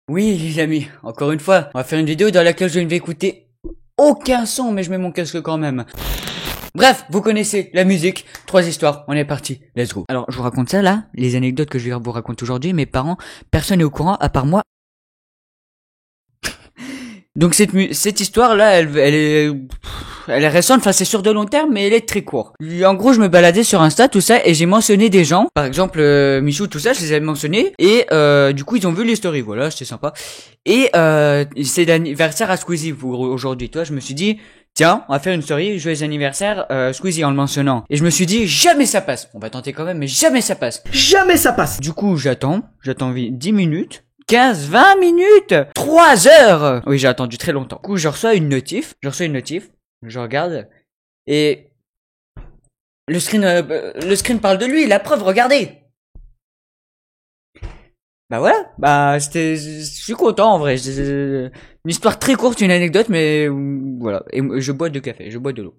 Oui les amis, encore une fois, on va faire une vidéo dans laquelle je ne vais écouter aucun son, mais je mets mon casque quand même. Bref, vous connaissez la musique, 3 histoires, on est parti, let's go. Alors je vous raconte ça là, les anecdotes que je vais vous raconter aujourd'hui, mes parents, personne n'est au courant à part moi. Donc cette histoire là, elle est récente, enfin c'est sur de long terme, mais elle est très courte. En gros, je me baladais sur Insta, tout ça, et j'ai mentionné des gens, par exemple Michou, tout ça, je les avais mentionnés, et du coup ils ont vu les stories, voilà, c'était sympa. Et c'est l'anniversaire à Squeezie pour aujourd'hui, toi, je me suis dit, tiens, on va faire une story, joyeux anniversaire Squeezie en le mentionnant. Et je me suis dit, jamais ça passe. On va tenter quand même, mais jamais ça passe. Jamais ça passe. Du coup, j'attends 10 minutes. 15, 20 minutes 3 heures. Oui, j'ai attendu très longtemps. Du coup, je reçois une notif, je regarde, et le screen parle de lui, la preuve, regardez. Bah voilà, je suis content en vrai, une histoire très courte, une anecdote, mais voilà, et je bois de café, je bois de l'eau.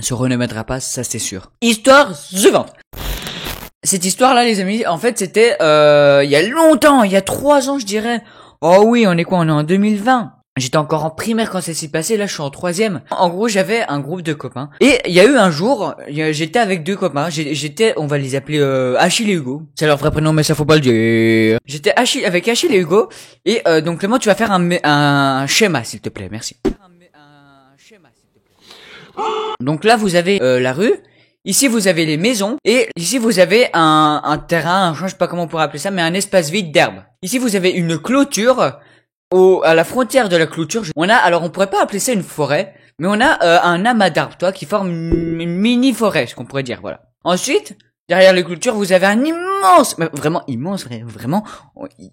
Se remettra pas, ça c'est sûr. Histoire suivante. Cette histoire-là, les amis, en fait, c'était il y a longtemps, il y a 3 ans, je dirais. Oh oui, on est en 2020. J'étais encore en primaire quand ça s'est passé, là je suis en 3e. En gros, j'avais un groupe de copains. Et il y a eu un jour, j'étais avec 2 copains, on va les appeler Achille et Hugo. C'est leur vrai prénom, mais ça faut pas le dire. J'étais avec Achille et Hugo. Et donc Clément, tu vas faire un schéma, s'il te plaît, merci. Donc là, vous avez la rue. Ici, vous avez les maisons. Et ici, vous avez un terrain, je sais pas comment on pourrait appeler ça, mais un espace vide d'herbe. Ici, vous avez une clôture. À la frontière de la clôture, on pourrait pas appeler ça une forêt, mais on a un amas d'arbres, toi, qui forme une mini forêt, ce qu'on pourrait dire, voilà. Ensuite, derrière les clôtures, vous avez un immense, vraiment immense, vraiment,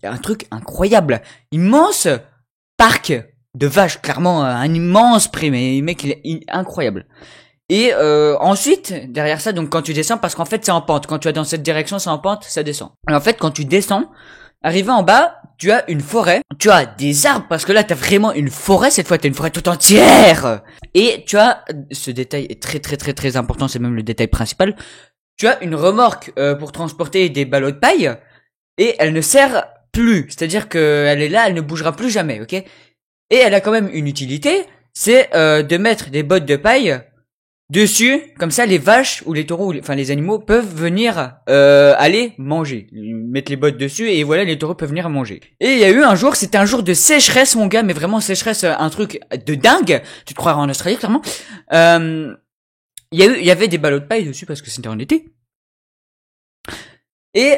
un truc incroyable, immense parc de vaches, clairement, un immense prix, mais mec, il est incroyable. Et ensuite, derrière ça, donc quand tu descends, parce qu'en fait c'est en pente, quand tu vas dans cette direction, c'est en pente, ça descend. Et en fait, quand tu descends, arrivé en bas, tu as une forêt, tu as des arbres, parce que là t'as vraiment une forêt, cette fois t'as une forêt tout entière. Et tu as, ce détail est très très très très important, c'est même le détail principal, tu as une remorque pour transporter des ballots de paille, et elle ne sert plus, c'est-à-dire que elle est là, elle ne bougera plus jamais, ok? Et elle a quand même une utilité, c'est de mettre des bottes de paille dessus, comme ça les vaches ou les taureaux, enfin les animaux peuvent venir aller manger. Mettre les bottes dessus et voilà, les taureaux peuvent venir manger. Et il y a eu un jour, c'était un jour de sécheresse mon gars, mais vraiment sécheresse, un truc de dingue. Tu te croirais en Australie clairement. Il y avait des ballots de paille dessus parce que c'était en été. Et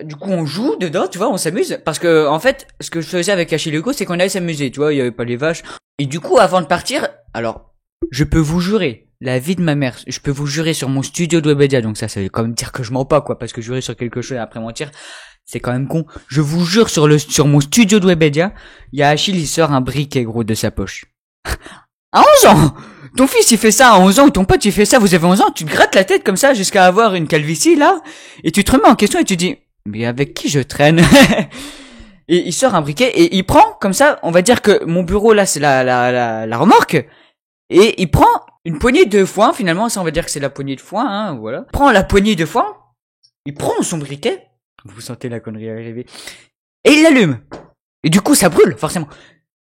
du coup on joue dedans, tu vois, on s'amuse. Parce que en fait, ce que je faisais avec Achille Hugo, c'est qu'on allait s'amuser, tu vois, il y avait pas les vaches. Et du coup avant de partir, alors je peux vous jurer, la vie de ma mère, je peux vous jurer sur mon studio de Webedia, donc ça veut quand même dire que je mens pas, quoi, parce que jurer sur quelque chose et après mentir, c'est quand même con. Je vous jure sur mon studio de Webedia, il y a Achille, il sort un briquet, gros, de sa poche. À 11 ans! Ton fils, il fait ça à 11 ans, ou ton pote, il fait ça, vous avez 11 ans, tu te grattes la tête comme ça jusqu'à avoir une calvitie, là, et tu te remets en question et tu dis, mais avec qui je traîne? Et il sort un briquet et il prend, comme ça, on va dire que mon bureau, là, c'est la remorque. Et il prend une poignée de foin, finalement, ça on va dire que c'est la poignée de foin, hein, voilà. Il prend la poignée de foin, il prend son briquet, vous sentez la connerie arriver, et il l'allume. Et du coup, ça brûle, forcément.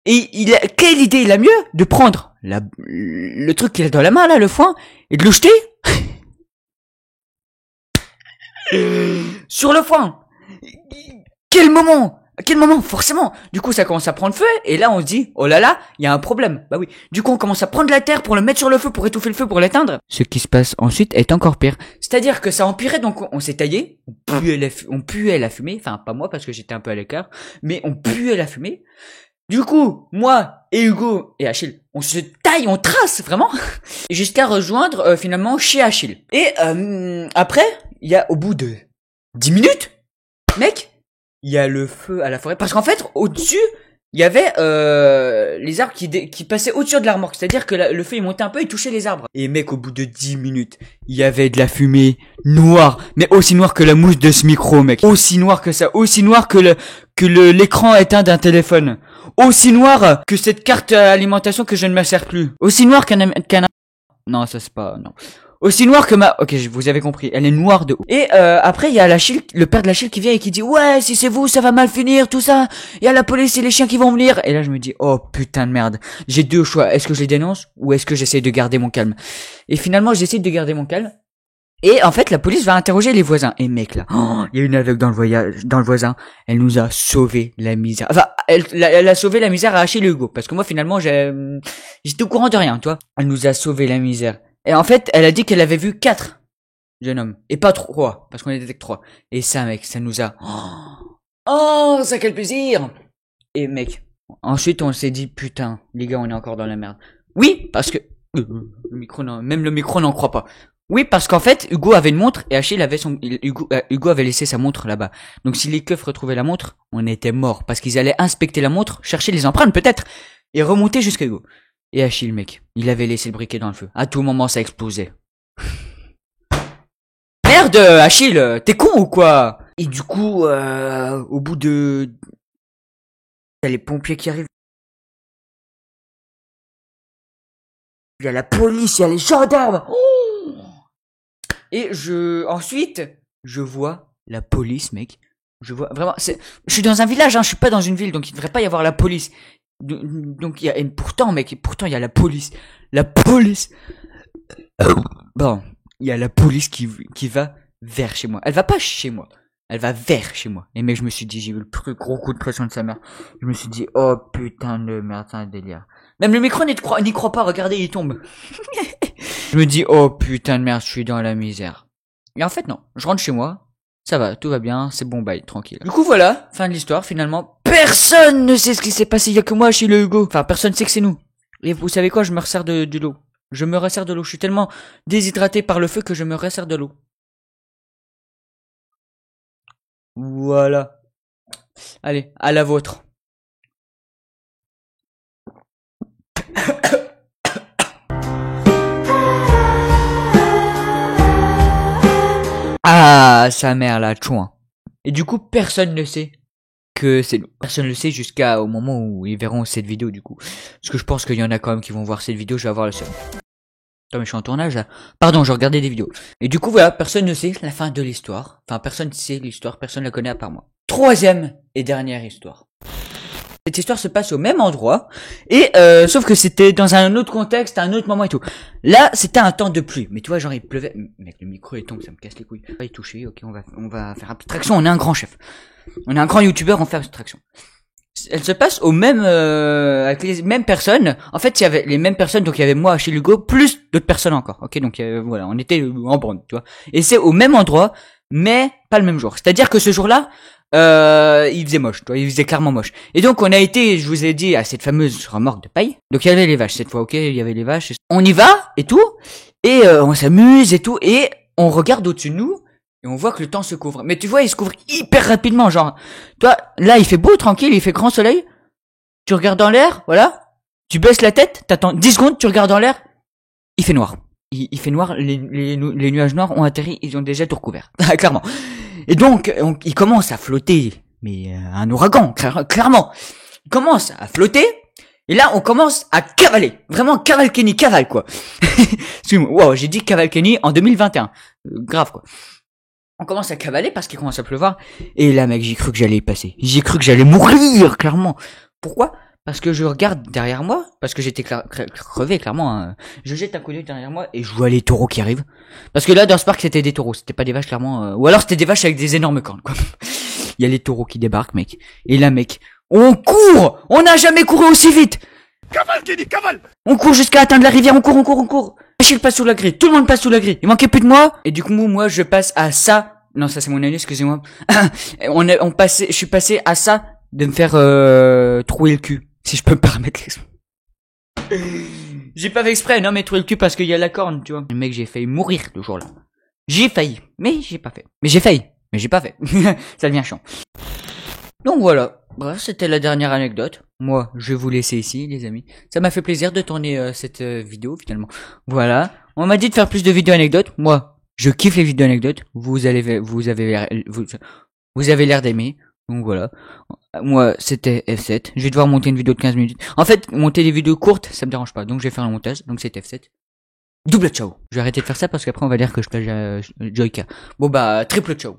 Et quelle idée il a mieux de prendre le truc qu'il a dans la main, là, le foin, et de le jeter sur le foin. À quel moment, forcément. Du coup, ça commence à prendre feu, et là, on se dit, oh là là, il y a un problème. Bah oui. Du coup, on commence à prendre la terre pour le mettre sur le feu, pour étouffer le feu, pour l'éteindre. Ce qui se passe ensuite est encore pire. C'est-à-dire que ça empirait, donc on s'est taillé, on puait la fumée, enfin, pas moi, parce que j'étais un peu à l'écart, mais on puait la fumée. Du coup, moi et Hugo et Achille, on se taille, on trace, vraiment, jusqu'à rejoindre, finalement, chez Achille. Et, après, il y a, au bout de 10 minutes, mec, il y a le feu à la forêt. Parce qu'en fait, au-dessus, il y avait les arbres qui passaient au-dessus de la remorque. C'est-à-dire que le feu, il montait un peu, il touchait les arbres. Et mec, au bout de 10 minutes, il y avait de la fumée noire. Mais aussi noire que la mousse de ce micro, mec. Aussi noire que ça. Aussi noire que l'écran éteint d'un téléphone. Aussi noire que cette carte alimentation que je ne me sers plus. Aussi noire qu'un... Non, ça c'est pas... Non. Aussi noire que ma... Ok, vous avez compris. Elle est noire de ouf. Et après, il y a l'Achille, le père de l'Achille qui vient et qui dit, ouais, si c'est vous, ça va mal finir, tout ça. Il y a la police et les chiens qui vont venir. Et là, je me dis, oh putain de merde. J'ai deux choix. Est-ce que je les dénonce ou est-ce que j'essaie de garder mon calme? Et finalement, j'essaie de garder mon calme. Et en fait, la police va interroger les voisins. Et mec, là, il y a une aveugle dans le voisin. Elle nous a sauvé la misère. Enfin, elle a sauvé la misère à Achille et Hugo. Parce que moi, finalement, j'étais au courant de rien, tu vois. Elle nous a sauvé la misère. Et en fait, elle a dit qu'elle avait vu 4 jeunes hommes. Et pas 3, parce qu'on était que 3. Et ça, mec, ça nous a... Oh, ça quel plaisir. Et mec, ensuite on s'est dit, putain, les gars, on est encore dans la merde. Oui, parce que... même le micro n'en croit pas. Oui, parce qu'en fait, Hugo avait une montre et Achille avait Hugo avait laissé sa montre là-bas. Donc si les keufs retrouvaient la montre, on était morts. Parce qu'ils allaient inspecter la montre, chercher les empreintes peut-être, et remonter jusqu'à Hugo. Et Achille, mec, il avait laissé le briquet dans le feu. À tout moment, ça explosait. Merde, Achille, t'es con ou quoi? Et du coup, au bout de... Il y a les pompiers qui arrivent. Il y a la police, il y a les gendarmes. Et ensuite, je vois la police, mec. Je vois, vraiment, je suis dans un village, hein, je suis pas dans une ville, donc il devrait pas y avoir la police. Donc et pourtant, mec, il y a la police. La police. Bon, il y a la police qui va vers chez moi. Elle va pas chez moi. Elle va vers chez moi. Et mec, je me suis dit, j'ai eu le plus gros coup de pression de sa mère. Je me suis dit, oh putain de merde, c'est un délire. Même le micro n'y croit pas, regardez, il tombe. Je me dis, oh putain de merde, je suis dans la misère. Et en fait, non. Je rentre chez moi. Ça va, tout va bien, c'est bon, bye, tranquille. Du coup, voilà, fin de l'histoire, finalement. Personne ne sait ce qui s'est passé, il y a que moi chez le Hugo. Enfin, personne sait que c'est nous. Et vous savez quoi, je me resserre de l'eau. Je me resserre de l'eau. Je suis tellement déshydraté par le feu que je me resserre de l'eau. Voilà. Allez, à la vôtre. Ah, sa mère la chouin. Et du coup, personne ne sait que c'est nous. Personne ne le sait jusqu'au moment où ils verront cette vidéo du coup. Parce que je pense qu'il y en a quand même qui vont voir cette vidéo, je vais avoir le seum. Attends, mais je suis en tournage là. Pardon, je regardais des vidéos. Et du coup, voilà, personne ne sait la fin de l'histoire. Enfin, personne ne sait l'histoire, personne ne la connaît à part moi. Troisième et dernière histoire. Cette histoire se passe au même endroit, et sauf que c'était dans un autre contexte, à un autre moment et tout. Là, c'était un temps de pluie, mais tu vois, genre il pleuvait. Mec, le micro il tombe, ça me casse les couilles. Pas y toucher, ok, on va faire abstraction. On est un grand chef, on est un grand youtubeur, on fait abstraction. Elle se passe au même avec les mêmes personnes. En fait, il y avait les mêmes personnes, donc il y avait moi chez Hugo, plus d'autres personnes encore. Ok, donc voilà, on était en bande, tu vois. Et c'est au même endroit, mais pas le même jour. C'est-à-dire que ce jour-là, il faisait moche, tu vois, il faisait clairement moche. Et donc on a été, je vous ai dit, à cette fameuse remorque de paille. Donc il y avait les vaches cette fois, ok, il y avait les vaches. On y va et tout, et on s'amuse et tout, et on regarde au-dessus de nous. Et on voit que le temps se couvre. Mais tu vois, il se couvre hyper rapidement, genre. Toi, là, il fait beau, tranquille, il fait grand soleil. Tu regardes dans l'air, voilà. Tu baisses la tête, t'attends 10 secondes, tu regardes dans l'air. Il fait noir. Il fait noir, les nuages noirs ont atterri, ils ont déjà tout recouvert. Clairement. Et donc, il commence à flotter. Mais un ouragan, clairement. Il commence à flotter. Et là, on commence à cavaler. Vraiment, cavalcani, cavale, quoi. Excuse-moi, wow, j'ai dit cavalcani en 2021. Grave, quoi. On commence à cavaler parce qu'il commence à pleuvoir. Et là, mec, j'ai cru que j'allais y passer. J'ai cru que j'allais mourir, clairement. Pourquoi? Parce que je regarde derrière moi, parce que j'étais crevé, clairement. Hein. Je jette un coup d'œil derrière moi et je vois les taureaux qui arrivent. Parce que là, dans ce parc, c'était des taureaux. C'était pas des vaches, clairement. Ou alors, c'était des vaches avec des énormes cornes, quoi. Il y a les taureaux qui débarquent, mec. Et là, mec, on court! On n'a jamais couru aussi vite! Cavale, Kenny, cavale! On court jusqu'à atteindre la rivière, on court. Achille passe sous la grille, tout le monde passe sous la grille. Il manquait plus de moi. Et du coup, moi, je passe à ça. Non, ça c'est mon année, excusez-moi. Je suis passé à ça de me faire trouer le cul, si je peux me permettre l'expression. J'ai pas fait exprès, non mais trouer le cul parce qu'il y a la corne, tu vois. Le mec, j'ai failli mourir le jour-là. J'ai failli, mais j'ai pas fait. Mais j'ai failli, mais j'ai pas fait. Ça devient chiant. Donc voilà. Bref, c'était la dernière anecdote. Moi, je vais vous laisser ici, les amis. Ça m'a fait plaisir de tourner cette vidéo, finalement. Voilà. On m'a dit de faire plus de vidéos anecdotes. Moi, je kiffe les vidéos anecdotes. Vous avez l'air d'aimer. Donc voilà. Moi, c'était F7. Je vais devoir monter une vidéo de 15 minutes. En fait, monter des vidéos courtes, ça me dérange pas. Donc je vais faire un montage. Donc c'était F7. Double ciao. Je vais arrêter de faire ça parce qu'après on va dire que je plagie Joyka. Bon bah triple ciao.